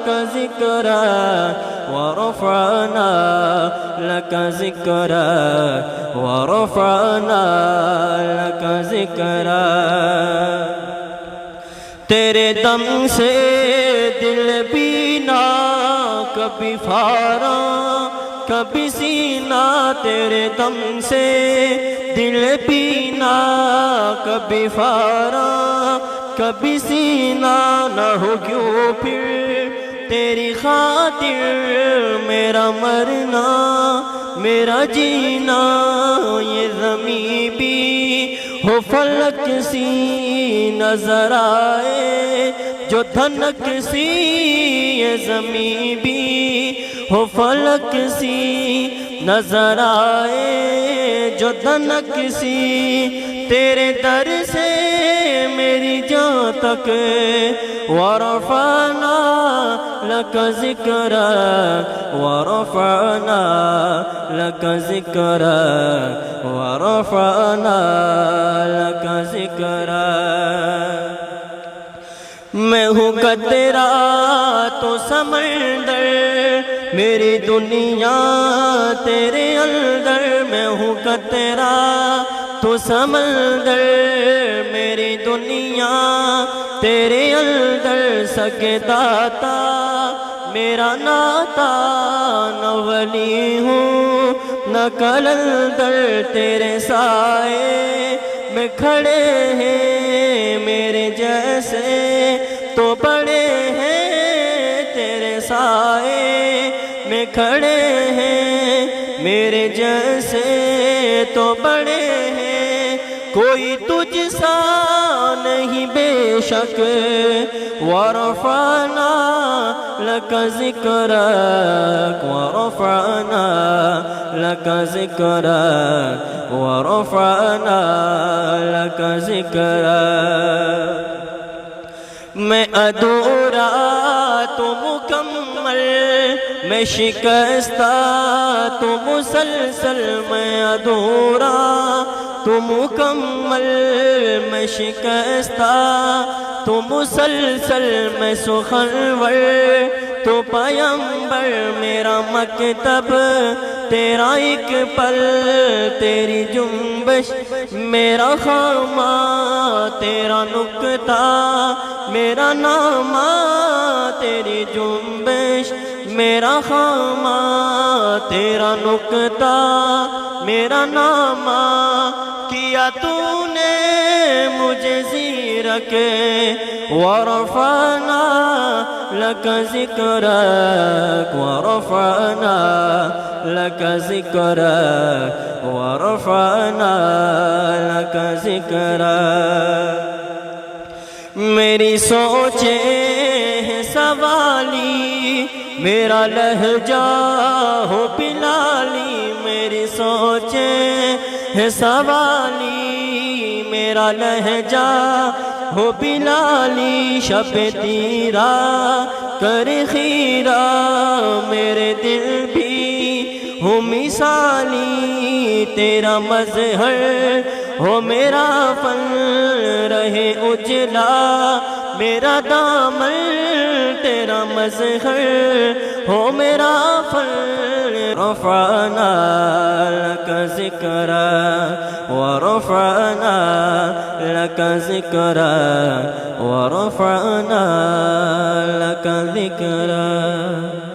لك ذكرك ورفعنا لك ذكرك ورفعنا لك ذكرك تیرے دم سے دل بینا کبھی پھارا کبھی سینہ تیرے دم سے دل بینا کبھی پھارا کبھی سینہ نہ ہو کیوں پھر تیری خاطر میرا مرنا میرا جینا یہ زمین بھی ہو فلک سی نظر آئے جو دھنک سی یہ زمین بھی ہو فلک سی نظر آئے جو دھنک سی تیرے در سے میری جان تک ورفعنا لك ذكرك ورفعنا لك ذكرك ورفعنا لك ذكرك میں ہوں قطرہ تو سمندر میری دنیا تیرے اندر میں ہوں قطرہ تو سمندر میری دنیا تیرے اندر سکے داتا میرا ناتا نہ ولی ہوں نہ کلندر تیرے سائے میں کھڑے ہیں میرے جیسے تو بڑے ہیں تیرے سائے میں کھڑے ہیں میرے جیسے تو بڑے ہیں کوئی تجھ سا نہیں بے شک ورفعنا لك ذكرك ورفعنا لك ذكرك ورفعنا لك ذكرك میں ادھورا تو مکمل میں شکستہ تو مسلسل میں ادھورا تو مکمل میں شکستہ تو مسلسل میں سخنور تو پیمبر میرا مکتب تیرا ایک پل تیری جنبش میرا خامہ تیرا نکتہ میرا نامہ تیری جنبش میرا خامہ تیرا نکتہ میرا نامہ کیا تو نے مجھے زیرک ورفعنا لك ذكرك ورفعنا لك ذكرك ورفعنا لك ذكرك میری سوچیں ہیں سوالی میرا لہجہ ہو بلالی میری سوچیں ہیں سوالی میرا لہجہ ہو بلالی شب تیرا کر خیرہ میرے دل بھی ہو مثالی تیرا مظہر ہو میرا فن رہے اجلا میرا دامن تیرا مظہر ہو میرا فن رفعنا لك ذكرك ورفعنا لك ذكرك ورفعنا لك ذكرك